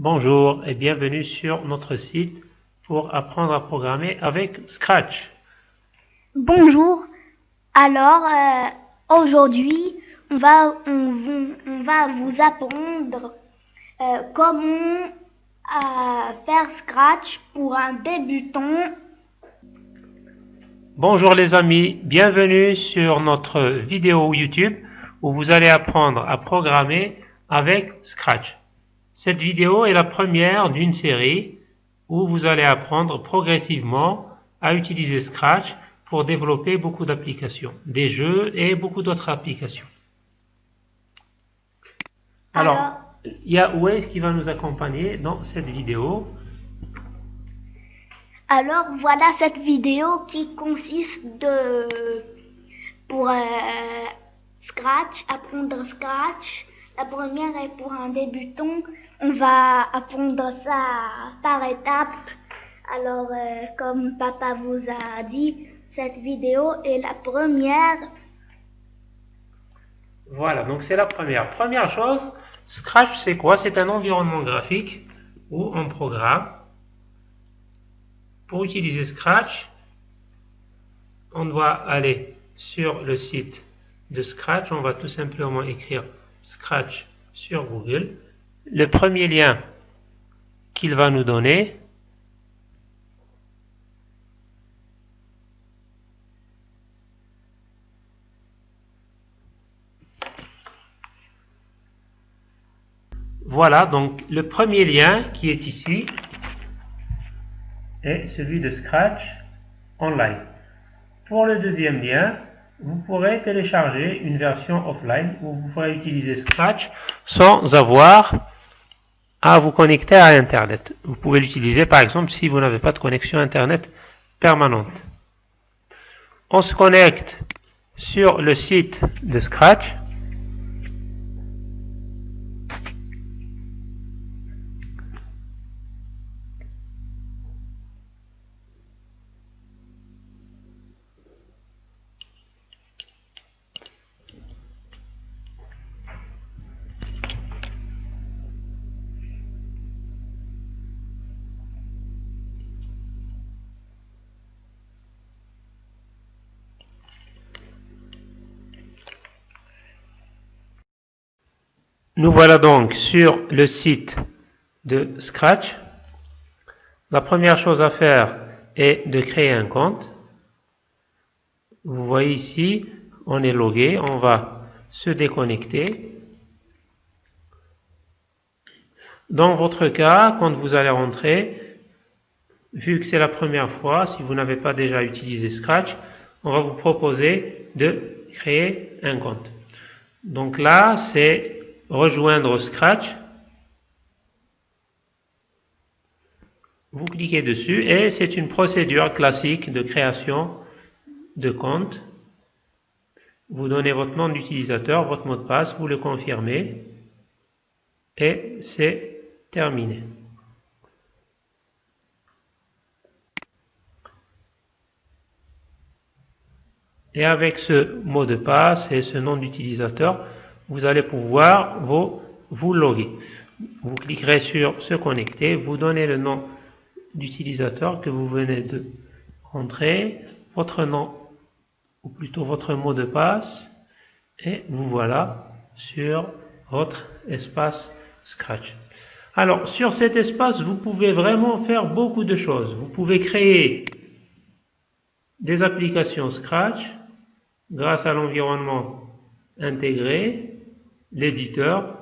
Bonjour et bienvenue sur notre site pour apprendre à programmer avec Scratch. Bonjour. Alors, aujourd'hui, on va vous apprendre comment faire Scratch pour un débutant. Bonjour les amis, bienvenue sur notre vidéo YouTube où vous allez apprendre à programmer avec Scratch. Cette vidéo est la première d'une série où vous allez apprendre progressivement à utiliser Scratch pour développer beaucoup d'applications, des jeux et beaucoup d'autres applications. Alors, il y a Waze qui va nous accompagner dans cette vidéo. Alors, voilà cette vidéo qui consiste pour Scratch, apprendre Scratch. La première est pour un débutant. On va apprendre ça par étapes. Alors, comme papa vous a dit, cette vidéo est la première. Voilà, donc c'est la première. Première chose, Scratch c'est quoi? C'est un environnement graphique où on programme. Pour utiliser Scratch, on doit aller sur le site de Scratch. On va tout simplement écrire Scratch sur Google. Le premier lien qu'il va nous donner, voilà, donc le premier lien qui est ici est celui de Scratch Online. Pour le deuxième lien, vous pourrez télécharger une version offline où vous pourrez utiliser Scratch sans avoir à vous connecter à Internet. Vous pouvez l'utiliser par exemple si vous n'avez pas de connexion Internet permanente. On se connecte sur le site de Scratch. Nous voilà donc sur le site de Scratch. La première chose à faire est de créer un compte. Vous voyez ici, on est logué, on va se déconnecter. Dans votre cas, quand vous allez rentrer, vu que c'est la première fois, si vous n'avez pas déjà utilisé Scratch, on va vous proposer de créer un compte. Donc là, c'est rejoindre Scratch. Vous cliquez dessus et c'est une procédure classique de création de compte. Vous donnez votre nom d'utilisateur, votre mot de passe, vous le confirmez et c'est terminé. Et avec ce mot de passe et ce nom d'utilisateur, vous allez pouvoir vous loguer. Vous cliquerez sur se connecter, vous donnez le nom d'utilisateur que vous venez de rentrer, votre nom ou plutôt votre mot de passe et vous voilà sur votre espace Scratch. Alors sur cet espace, vous pouvez vraiment faire beaucoup de choses. Vous pouvez créer des applications Scratch grâce à l'environnement intégré, l'éditeur.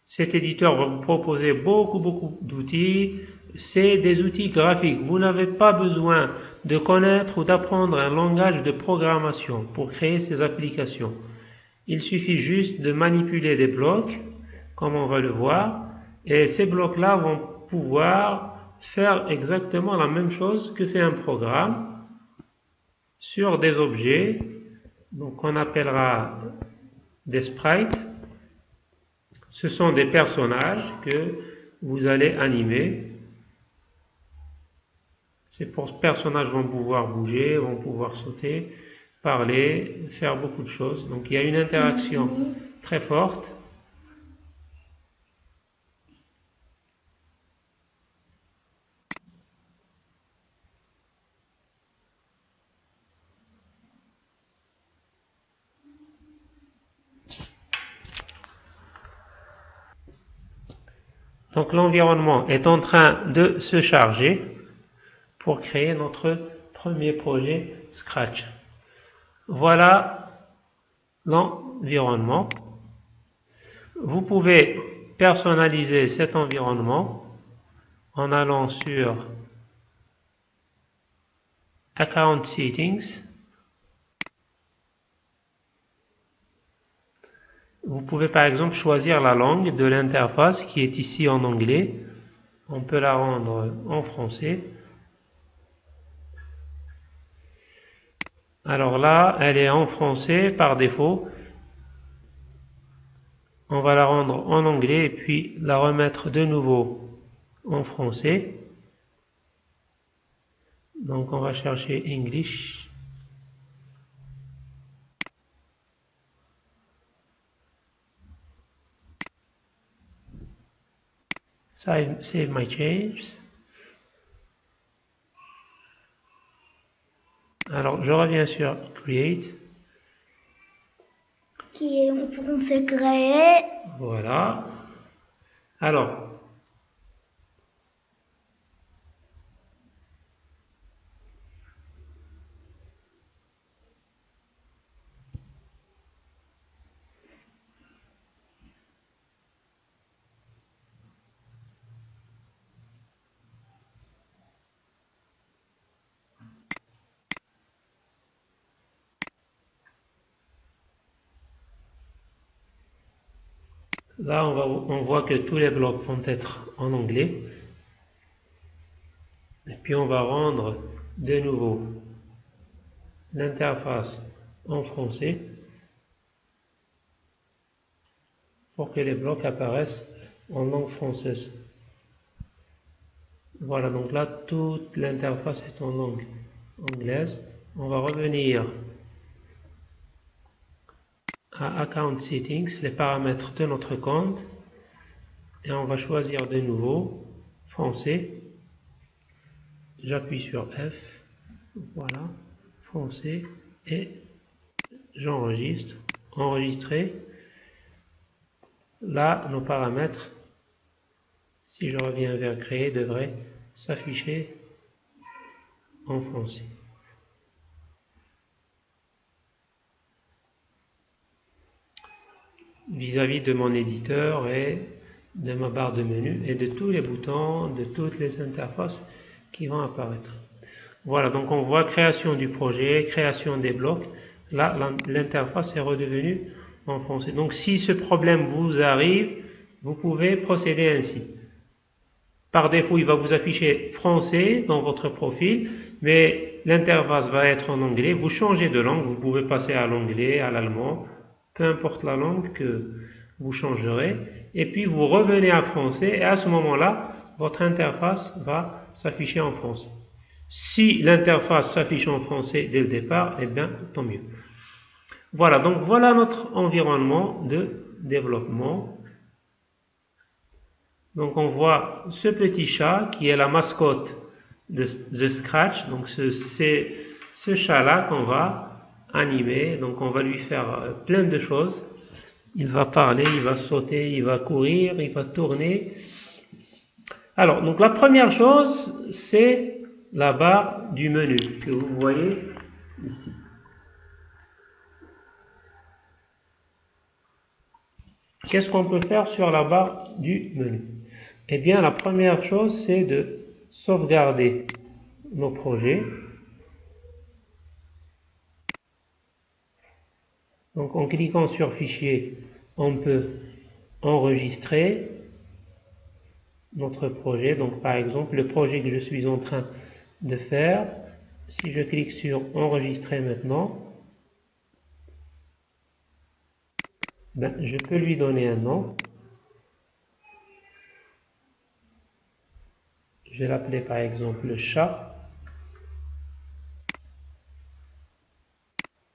Cet éditeur va vous proposer beaucoup d'outils. C'est des outils graphiques. Vous n'avez pas besoin de connaître ou d'apprendre un langage de programmation pour créer ces applications. Il suffit juste de manipuler des blocs, comme on va le voir, et ces blocs-là vont pouvoir faire exactement la même chose que fait un programme sur des objets, donc on appellera des sprites. Ce sont des personnages que vous allez animer. Ces personnages vont pouvoir bouger, vont pouvoir sauter, parler, faire beaucoup de choses. Donc il y a une interaction très forte. Donc l'environnement est en train de se charger pour créer notre premier projet Scratch. Voilà l'environnement. Vous pouvez personnaliser cet environnement en allant sur Account Settings. Vous pouvez par exemple choisir la langue de l'interface qui est ici en anglais. On peut la rendre en français. Alors là, elle est en français par défaut. On va la rendre en anglais et puis la remettre de nouveau en français. Donc on va chercher English. Save my changes. Alors je reviens sur Create. Qui est en français créé. Voilà. Alors, là, on voit que tous les blocs vont être en anglais. Et puis on va rendre de nouveau l'interface en français pour que les blocs apparaissent en langue française. Voilà, donc là, toute l'interface est en langue anglaise. On va revenir à Account Settings, les paramètres de notre compte, et on va choisir de nouveau français. J'appuie sur F, voilà, français, et j'enregistre. Enregistrer. Là, nos paramètres, si je reviens vers créer, devraient s'afficher en français. Vis-à-vis de mon éditeur et de ma barre de menu et de tous les boutons, de toutes les interfaces qui vont apparaître. Voilà, donc on voit création du projet, création des blocs. Là, l'interface est redevenue en français. Donc si ce problème vous arrive, vous pouvez procéder ainsi. Par défaut, il va vous afficher français dans votre profil, mais l'interface va être en anglais. Vous changez de langue, vous pouvez passer à l'anglais, à l'allemand, peu importe la langue que vous changerez, et puis vous revenez à français, et à ce moment-là, votre interface va s'afficher en français. Si l'interface s'affiche en français dès le départ, eh bien, tant mieux. Voilà, donc voilà notre environnement de développement. Donc on voit ce petit chat qui est la mascotte de The Scratch. Donc c'est ce chat-là qu'on va animer. Donc on va lui faire plein de choses. Il va parler, il va sauter, il va courir, il va tourner. Alors, donc la première chose, c'est la barre du menu que vous voyez ici. Qu'est-ce qu'on peut faire sur la barre du menu? Eh bien, la première chose, c'est de sauvegarder nos projets. Donc, en cliquant sur Fichier, on peut enregistrer notre projet. Donc, par exemple, le projet que je suis en train de faire, si je clique sur Enregistrer maintenant, ben, je peux lui donner un nom. Je vais l'appeler par exemple le chat.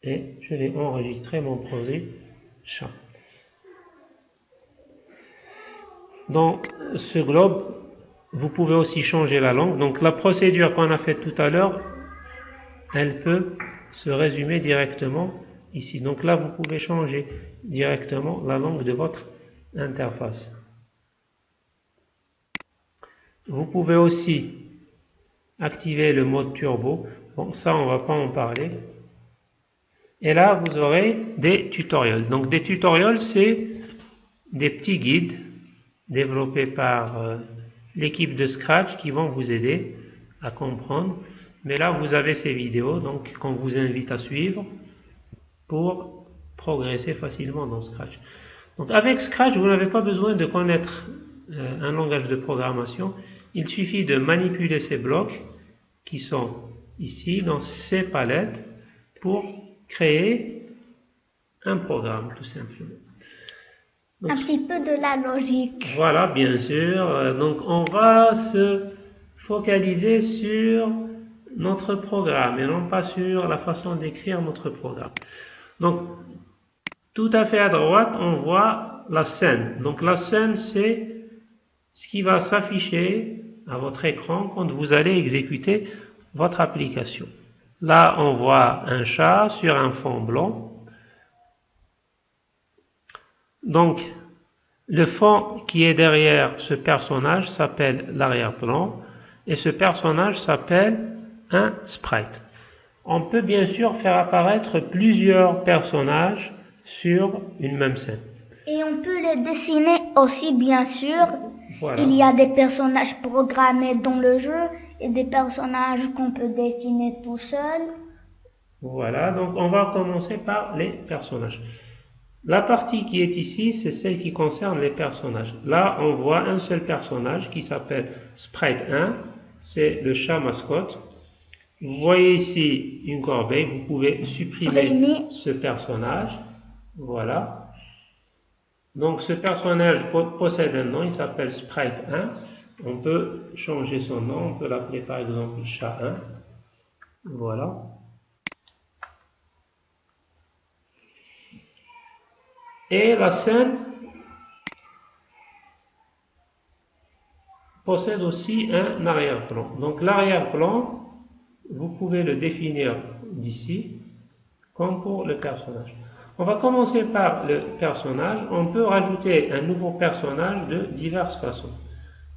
Et je vais enregistrer mon projet chat. Dans ce globe, vous pouvez aussi changer la langue. Donc la procédure qu'on a faite tout à l'heure, elle peut se résumer directement ici. Donc là, vous pouvez changer directement la langue de votre interface. Vous pouvez aussi activer le mode turbo. Bon, ça, on ne va pas en parler. Et là, vous aurez des tutoriels. Donc, des tutoriels, c'est des petits guides développés par l'équipe de Scratch qui vont vous aider à comprendre. Mais là, vous avez ces vidéos donc qu'on vous invite à suivre pour progresser facilement dans Scratch. Donc, avec Scratch, vous n'avez pas besoin de connaître un langage de programmation. Il suffit de manipuler ces blocs qui sont ici dans ces palettes pour créer un programme, tout simplement. Donc, un petit peu de la logique. Voilà, bien sûr. Donc, on va se focaliser sur notre programme et non pas sur la façon d'écrire notre programme. Donc, tout à fait à droite, on voit la scène. Donc, la scène, c'est ce qui va s'afficher à votre écran quand vous allez exécuter votre application. Là, on voit un chat sur un fond blanc. Donc, le fond qui est derrière ce personnage s'appelle l'arrière-plan et ce personnage s'appelle un sprite. On peut bien sûr faire apparaître plusieurs personnages sur une même scène. Et on peut les dessiner aussi, bien sûr. Voilà. Il y a des personnages programmés dans le jeu et des personnages qu'on peut dessiner tout seul. Voilà, donc on va commencer par les personnages. La partie qui est ici, c'est celle qui concerne les personnages. Là, on voit un seul personnage qui s'appelle Sprite 1, c'est le chat mascotte. Vous voyez ici une corbeille, vous pouvez supprimer ce personnage. Voilà. Donc ce personnage possède un nom, il s'appelle Sprite 1. On peut changer son nom, on peut l'appeler par exemple chat 1. Voilà. Et la scène possède aussi un arrière-plan. Donc l'arrière-plan, vous pouvez le définir d'ici, comme pour le personnage. On va commencer par le personnage. On peut rajouter un nouveau personnage de diverses façons.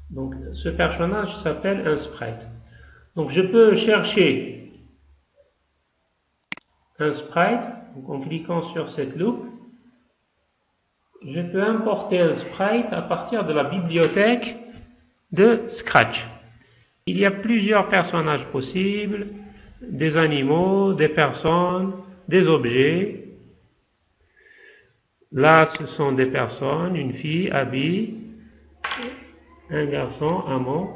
Donc ce personnage s'appelle un sprite. Donc je peux chercher un sprite, donc en cliquant sur cette loupe, je peux importer un sprite à partir de la bibliothèque de Scratch. Il y a plusieurs personnages possibles, des animaux, des personnes, des objets. Là, ce sont des personnes, une fille, Abby, un garçon, Amon.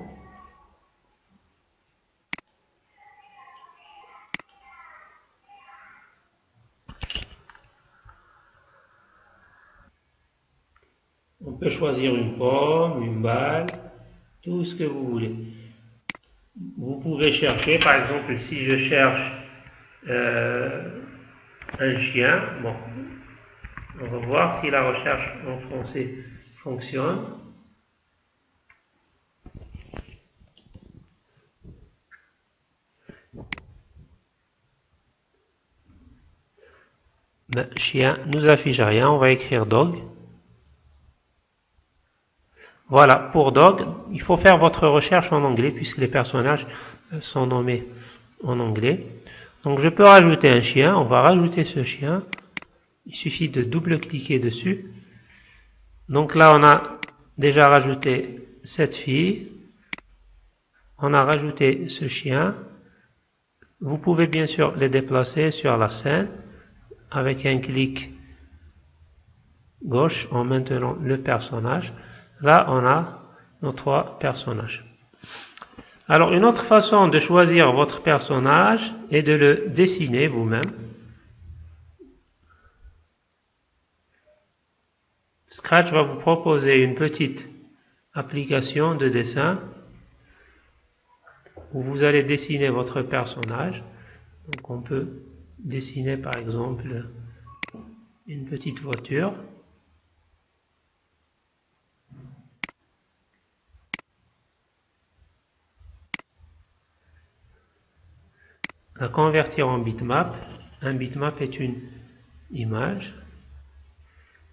On peut choisir une pomme, une balle, tout ce que vous voulez. Vous pouvez chercher, par exemple, si je cherche un chien, bon, on va voir si la recherche en français fonctionne. Ben, chien nous affiche rien, on va écrire dog. Voilà, pour dog, il faut faire votre recherche en anglais puisque les personnages sont nommés en anglais. Donc je peux rajouter un chien, on va rajouter ce chien. Il suffit de double-cliquer dessus. Donc là, on a déjà rajouté cette fille. On a rajouté ce chien. Vous pouvez bien sûr les déplacer sur la scène avec un clic gauche en maintenant le personnage. Là, on a nos trois personnages. Alors, une autre façon de choisir votre personnage est de le dessiner vous-même. Scratch va vous proposer une petite application de dessin où vous allez dessiner votre personnage. Donc, on peut dessiner par exemple une petite voiture. La convertir en bitmap. Un bitmap est une image.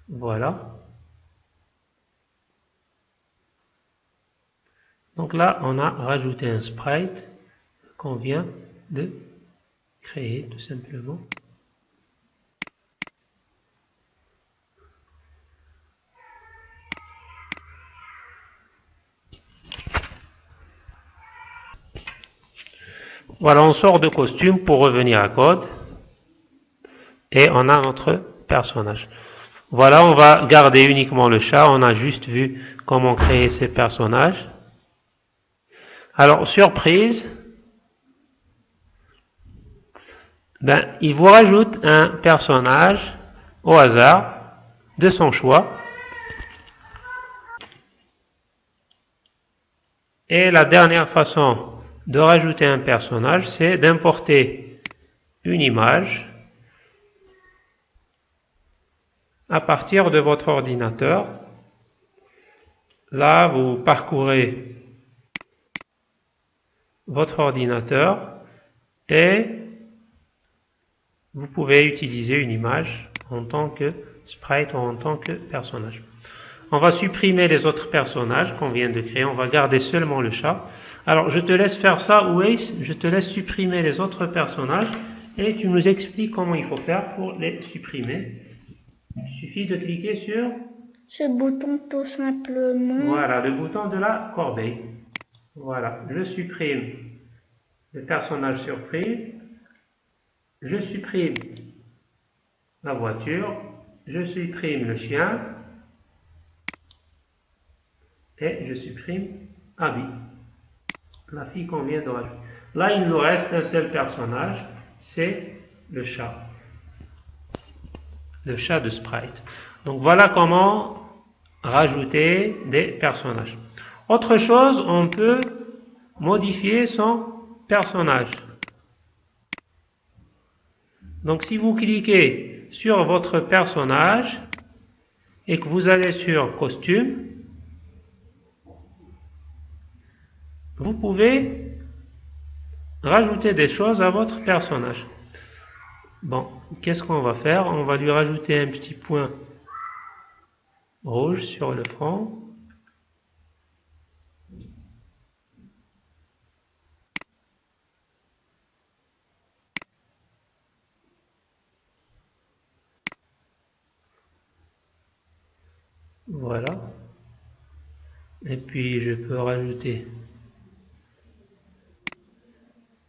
Voilà. Donc là, on a rajouté un sprite qu'on vient de créer tout simplement. Voilà, on sort de costume pour revenir à code. Et on a notre personnage. Voilà, on va garder uniquement le chat. On a juste vu comment créer ces personnages. Alors, surprise, il vous rajoute un personnage au hasard de son choix. Et la dernière façon de rajouter un personnage, c'est d'importer une image à partir de votre ordinateur. Là, vous parcourez votre ordinateur et vous pouvez utiliser une image en tant que sprite ou en tant que personnage. On va supprimer les autres personnages qu'on vient de créer. On va garder seulement le chat. Alors, je te laisse faire ça, Waze. Je te laisse supprimer les autres personnages et tu nous expliques comment il faut faire pour les supprimer. Il suffit de cliquer sur ce bouton tout simplement. Voilà, le bouton de la corbeille. Voilà, je supprime le personnage surprise. Je supprime la voiture. Je supprime le chien. Et je supprime Abby, la fille qu'on vient de rajouter. Là, il nous reste un seul personnage, c'est le chat. Le chat de sprite. Donc voilà comment rajouter des personnages. Autre chose, on peut modifier son personnage. Donc si vous cliquez sur votre personnage et que vous allez sur costume, vous pouvez rajouter des choses à votre personnage. Bon, qu'est-ce qu'on va faire? On va lui rajouter un petit point rouge sur le front. Voilà. Et puis je peux rajouter.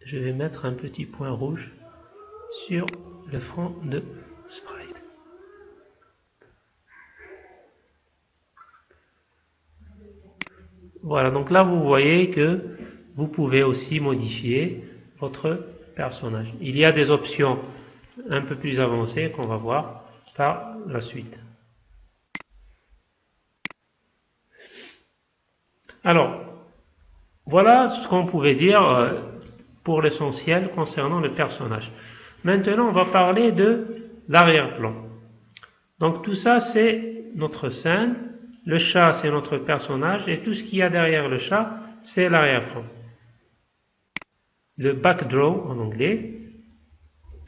Je vais mettre un petit point rouge sur le front de sprite. Voilà, donc là vous voyez que vous pouvez aussi modifier votre personnage. Il y a des options un peu plus avancées qu'on va voir par la suite. Alors, voilà ce qu'on pouvait dire pour l'essentiel concernant le personnage. Maintenant, on va parler de l'arrière-plan. Donc tout ça, c'est notre scène. Le chat, c'est notre personnage. Et tout ce qu'il y a derrière le chat, c'est l'arrière-plan. Le backdraw en anglais.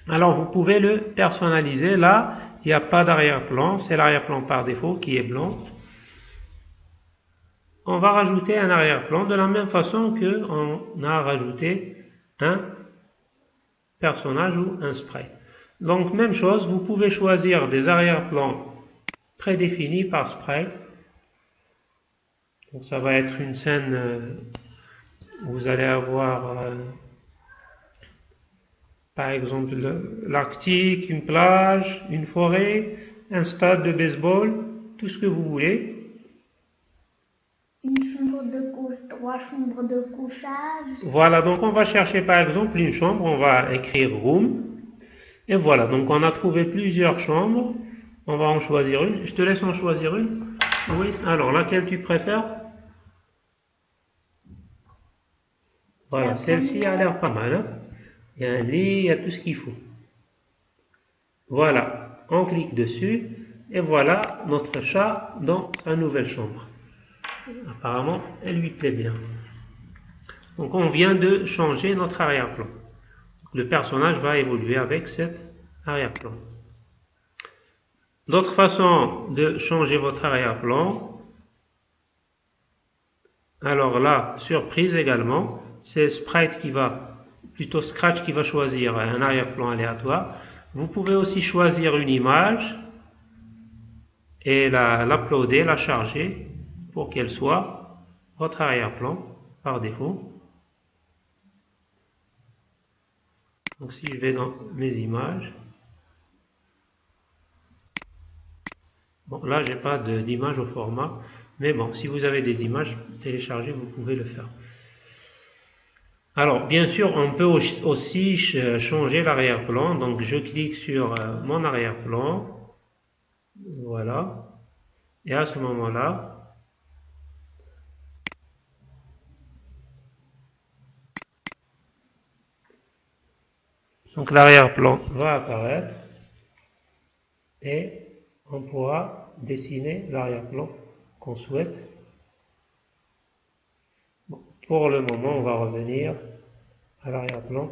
Alors, vous pouvez le personnaliser. Là, il n'y a pas d'arrière-plan. C'est l'arrière-plan par défaut qui est blanc. On va rajouter un arrière-plan de la même façon qu'on a rajouté un personnage ou un sprite. Donc, même chose, vous pouvez choisir des arrière-plans prédéfinis par sprite. Donc, ça va être une scène où vous allez avoir, par exemple, l'Arctique, une plage, une forêt, un stade de baseball, tout ce que vous voulez. Une chambre de couche, 3 chambres de couchage. Voilà, donc on va chercher par exemple une chambre, on va écrire room. Et voilà, donc on a trouvé plusieurs chambres. On va en choisir une. Je te laisse en choisir une. Oui, alors laquelle tu préfères? Voilà, celle-ci a l'air pas mal. Hein? Il y a un lit, il y a tout ce qu'il faut. Voilà, on clique dessus. Et voilà notre chat dans sa nouvelle chambre. Apparemment, elle lui plaît bien. Donc on vient de changer notre arrière-plan. Le personnage va évoluer avec cet arrière-plan. D'autres façons de changer votre arrière-plan. Alors là, surprise également, c'est Sprite qui va, plutôt Scratch qui va choisir un arrière-plan aléatoire. Vous pouvez aussi choisir une image et l'uploader, la charger pour qu'elle soit votre arrière-plan par défaut. Donc si je vais dans mes images, bon là j'ai pas d'image au format, mais bon, si vous avez des images téléchargées, vous pouvez le faire. Alors bien sûr, on peut aussi changer l'arrière-plan. Donc je clique sur mon arrière-plan, voilà, et à ce moment-là, donc l'arrière-plan va apparaître et on pourra dessiner l'arrière-plan qu'on souhaite. Bon, pour le moment, on va revenir à l'arrière-plan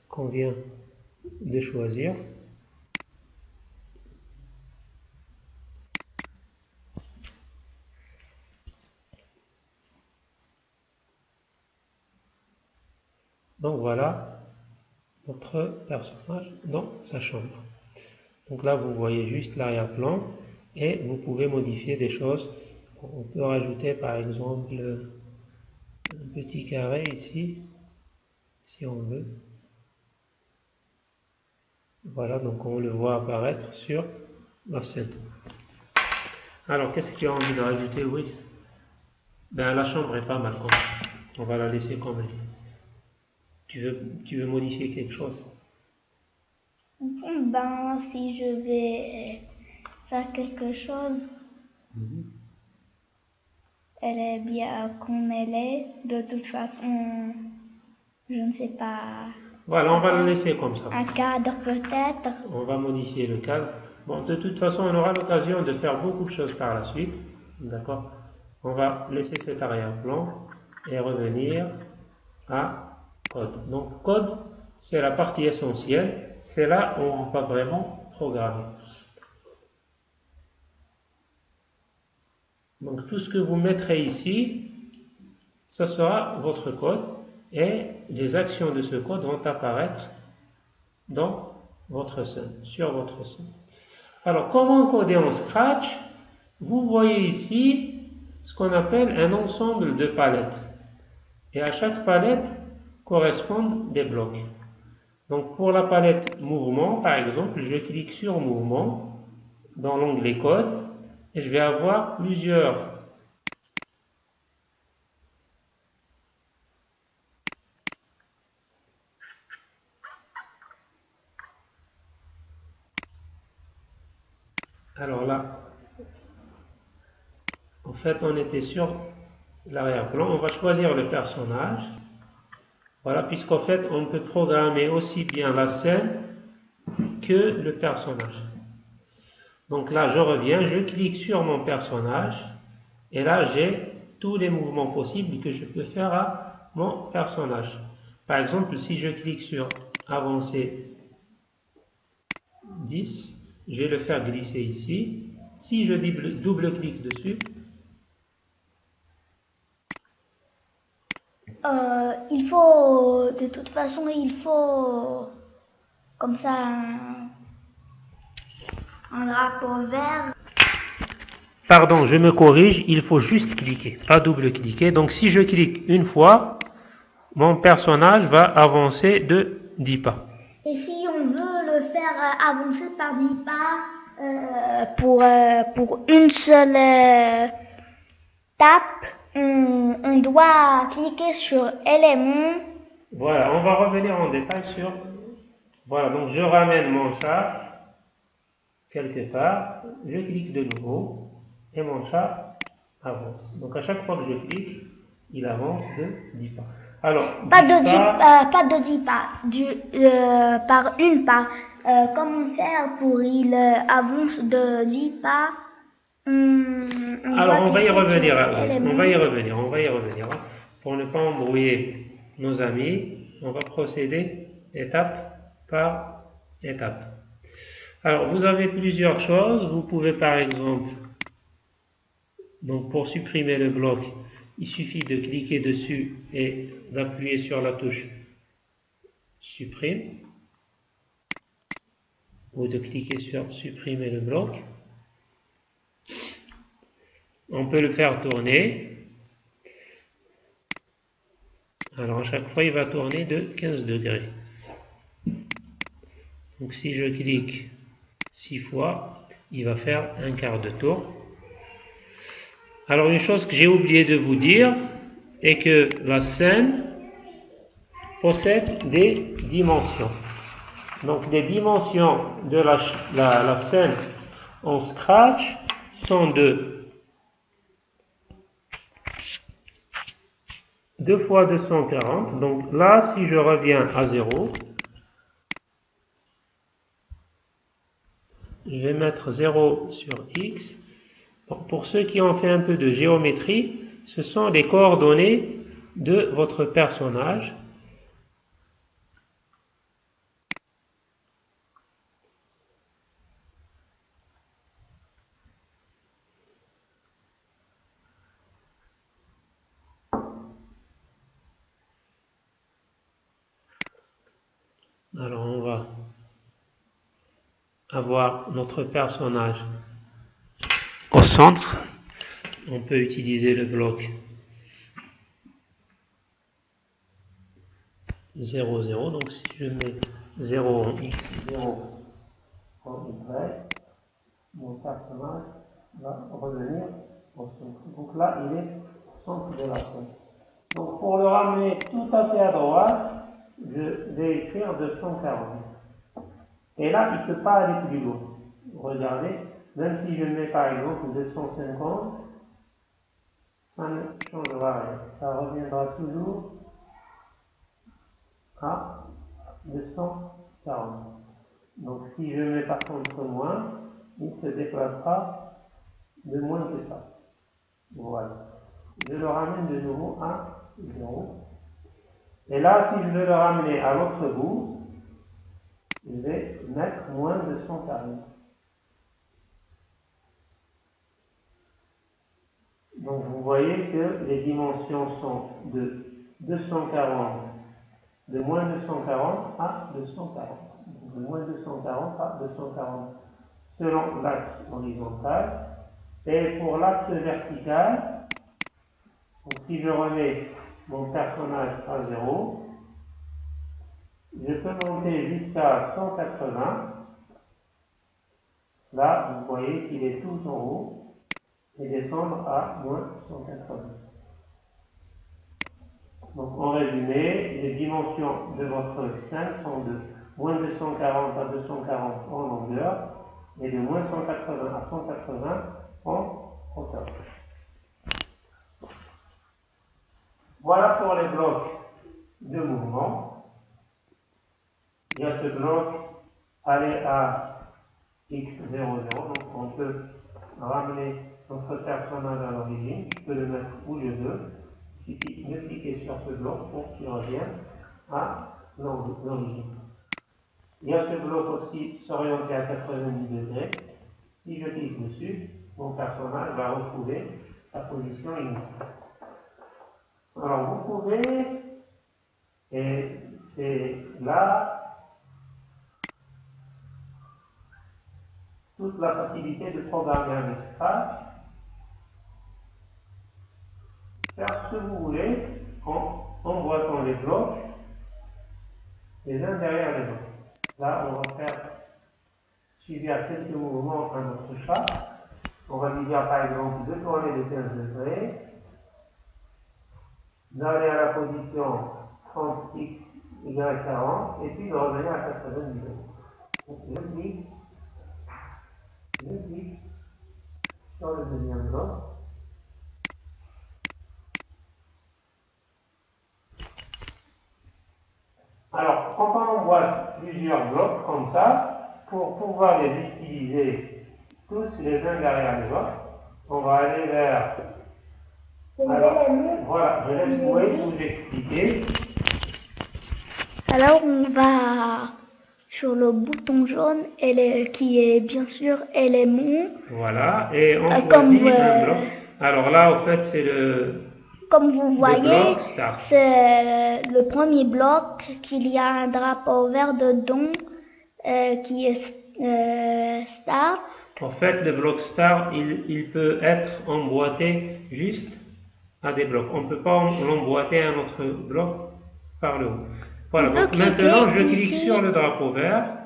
qu'on vient de choisir. Donc voilà notre personnage dans sa chambre. Donc là, vous voyez juste l'arrière-plan et vous pouvez modifier des choses. On peut rajouter par exemple un petit carré ici, si on veut. Voilà, donc on le voit apparaître sur la scène. Alors, qu'est-ce que tu as envie de rajouter? Oui. Ben, la chambre est pas mal comme ça. On va la laisser comme elle est. Tu veux modifier quelque chose? Ben, si je vais faire quelque chose, elle est bien comme elle est. De toute façon, je ne sais pas. Voilà, on va le laisser comme ça. Un cadre peut-être. On va modifier le cadre. Bon, de toute façon, on aura l'occasion de faire beaucoup de choses par la suite. D'accord? On va laisser cet arrière-plan et revenir à code. Donc, code, c'est la partie essentielle. C'est là où on va vraiment programmer. Donc, tout ce que vous mettrez ici, ce sera votre code et les actions de ce code vont apparaître dans votre scène, sur votre scène. Alors, comment coder en Scratch? Vous voyez ici ce qu'on appelle un ensemble de palettes. Et à chaque palette correspondent des blocs. Donc, pour la palette mouvement, par exemple, je clique sur mouvement dans l'onglet code et je vais avoir plusieurs alors là, en fait, on était sur l'arrière-plan. On va choisir le personnage. Voilà, puisqu'en fait, on peut programmer aussi bien la scène que le personnage. Donc là, je reviens, je clique sur mon personnage. Et là, j'ai tous les mouvements possibles que je peux faire à mon personnage. Par exemple, si je clique sur avancer 10, je vais le faire glisser ici. Si je double-clique dessus, Il faut, de toute façon, il faut comme ça un drapeau vert. pardon, je me corrige, il faut juste cliquer, pas double-cliquer. Donc si je clique une fois, mon personnage va avancer de 10 pas. Et si on veut le faire avancer par 10 pas pour une seule tape, on doit cliquer sur élément. Voilà, on va revenir en détail sur... Voilà, donc je ramène mon chat quelque part, je clique de nouveau et mon chat avance. Donc à chaque fois que je clique, il avance de 10 pas. Alors, pas de 10 pas, par une pas. Comment faire pour il avance de 10 pas? Alors on va y revenir, on va y revenir. Pour ne pas embrouiller nos amis, on va procéder étape par étape. Alors vous avez plusieurs choses. Vous pouvez par exemple, donc pour supprimer le bloc, il suffit de cliquer dessus et d'appuyer sur la touche supprime ou de cliquer sur supprimer le bloc. On peut le faire tourner. Alors à chaque fois il va tourner de 15 degrés. Donc si je clique 6 fois, il va faire un quart de tour. Alors une chose que j'ai oublié de vous dire est que la scène possède des dimensions. Donc les dimensions de la scène en Scratch sont de 2 fois 240. Donc là, si je reviens à 0, je vais mettre 0 sur X. Pour ceux qui ont fait un peu de géométrie, ce sont les coordonnées de votre personnage. Alors on va avoir notre personnage au centre. On peut utiliser le bloc 0, 0. Donc si je mets 0 en X, 0 en Y, mon personnage va revenir au centre. Donc là, il est au centre de la scène. Donc pour le ramener tout à fait à droite, je vais écrire 240. Et là, il ne peut pas aller plus loin. Regardez, même si je mets par exemple 250, ça ne changera rien. Ça reviendra toujours à 240. Donc si je mets par contre moins, il se déplacera de moins que ça. Voilà. Je le ramène de nouveau à 0. Et là, si je veux le ramener à l'autre bout, je vais mettre moins 240. Donc vous voyez que les dimensions sont de 240, de moins 240 à 240. Donc de moins 240 à 240 selon l'axe horizontal. Et pour l'axe vertical, donc si je remets mon personnage à 0, je peux monter jusqu'à 180. Là, vous voyez qu'il est tout en haut. Et descendre à moins 180. Donc en résumé, les dimensions de votre scène sont de moins 240 à 240 en longueur et de moins 180 à 180 en hauteur. Voilà pour les blocs de mouvement. Il y a ce bloc aller à x00, donc on peut ramener notre personnage à l'origine. Je peux le mettre où je veux. Il suffit de cliquer sur ce bloc pour qu'il revienne à l'origine. Il y a ce bloc aussi s'orienter à 90 degrés. Si je clique dessus, mon personnage va retrouver sa position initiale. Alors vous pouvez, et c'est là toute la facilité de programmer un Scratch, faire ce que vous voulez en emboîtant les blocs les uns derrière les autres. Là, on va faire suivi à quelques mouvements à notre chat. On va lui dire par exemple de tourner de 15 degrés, d'aller à la position 30x, y40, et puis de revenir à 90 degrés. Donc je clique sur le deuxième bloc. Alors, quand on emboîte plusieurs blocs comme ça, pour pouvoir les utiliser tous les uns derrière les autres, on va aller vers... Alors, voilà, je laisse vous expliquer. Alors, on va sur le bouton jaune, qui est bien sûr élément. Voilà, et on choisit un bloc. Alors là, en fait, c'est le comme vous Le voyez, bloc start. c'est le premier bloc qu'il y a un drapeau vert dedans qui est start. En fait, le bloc star, il peut être emboîté juste à des blocs. On ne peut pas l'emboîter à un autre bloc par le haut. Voilà, On peut donc maintenant je cliquer clique ici sur le drapeau vert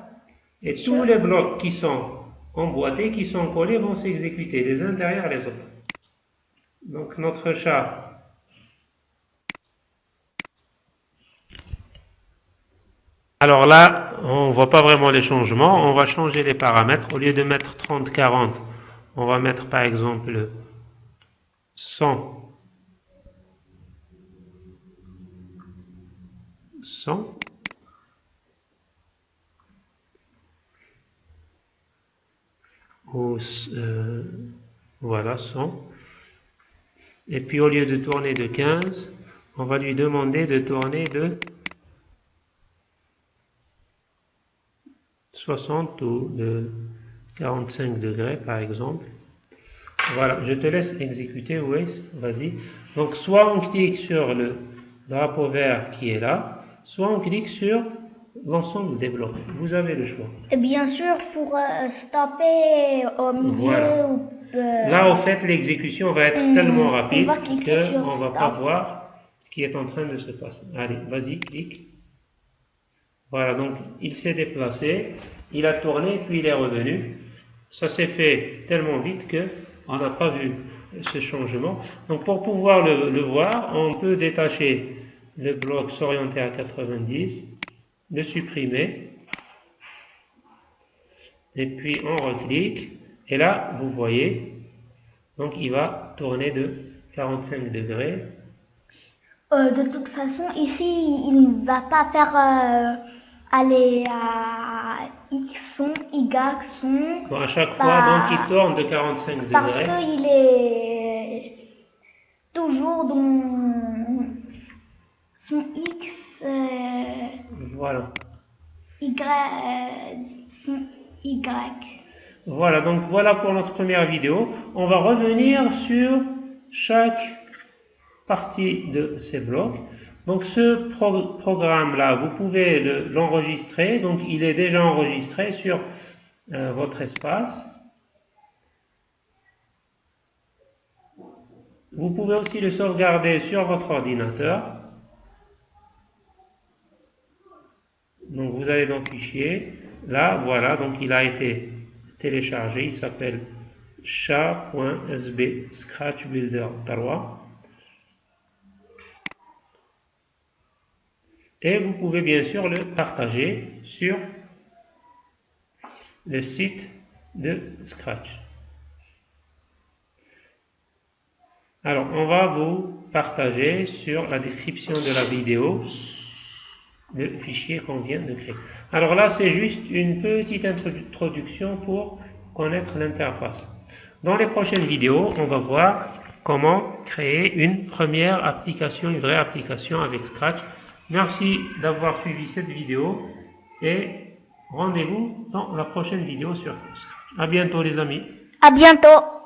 et tous les blocs qui sont emboîtés, qui sont collés, vont s'exécuter les uns derrière les autres. Donc notre chat alors là, on ne voit pas vraiment les changements. On va changer les paramètres. Au lieu de mettre 30-40, on va mettre par exemple 100. 100. Ou, voilà, 100. Et puis au lieu de tourner de 15, on va lui demander de tourner de 60 ou de 45 degrés par exemple. Voilà, je te laisse exécuter, Waze, vas-y. Donc soit on clique sur le drapeau vert qui est là, soit on clique sur l'ensemble des blocs. Vous avez le choix. Et bien sûr, pour stopper au milieu, Voilà. Là, au fait, l'exécution va être tellement rapide qu'on ne va pas voir ce qui est en train de se passer. Allez, vas-y, clique. Voilà, donc il s'est déplacé, il a tourné, puis il est revenu. Ça s'est fait tellement vite qu'on n'a pas vu ce changement. Donc pour pouvoir le voir, on peut détacher le bloc s'orienter à 90, le supprimer, et puis on reclique, et là, vous voyez, donc il va tourner de 45 degrés. De toute façon, ici, il ne va pas faire aller à X son, Y son. Bon, à chaque fois, donc il tourne de 45 degrés. Parce qu'il est toujours dans son X, voilà. son Y. Voilà, donc voilà pour notre première vidéo. On va revenir sur chaque partie de ces blocs. Donc ce programme-là, vous pouvez l'enregistrer. Donc il est déjà enregistré sur votre espace. Vous pouvez aussi le sauvegarder sur votre ordinateur. Donc vous allez dans Fichier. Là, voilà, donc il a été téléchargé. Il s'appelle chat.sb Scratch Builder 3. Et vous pouvez bien sûr le partager sur le site de Scratch. Alors, on va vous partager sur la description de la vidéo le fichier qu'on vient de créer. Alors là, c'est juste une petite introduction pour connaître l'interface. Dans les prochaines vidéos, on va voir comment créer une première application, une vraie application avec Scratch. Merci d'avoir suivi cette vidéo et rendez-vous dans la prochaine vidéo sur Scratch. À bientôt les amis. À bientôt.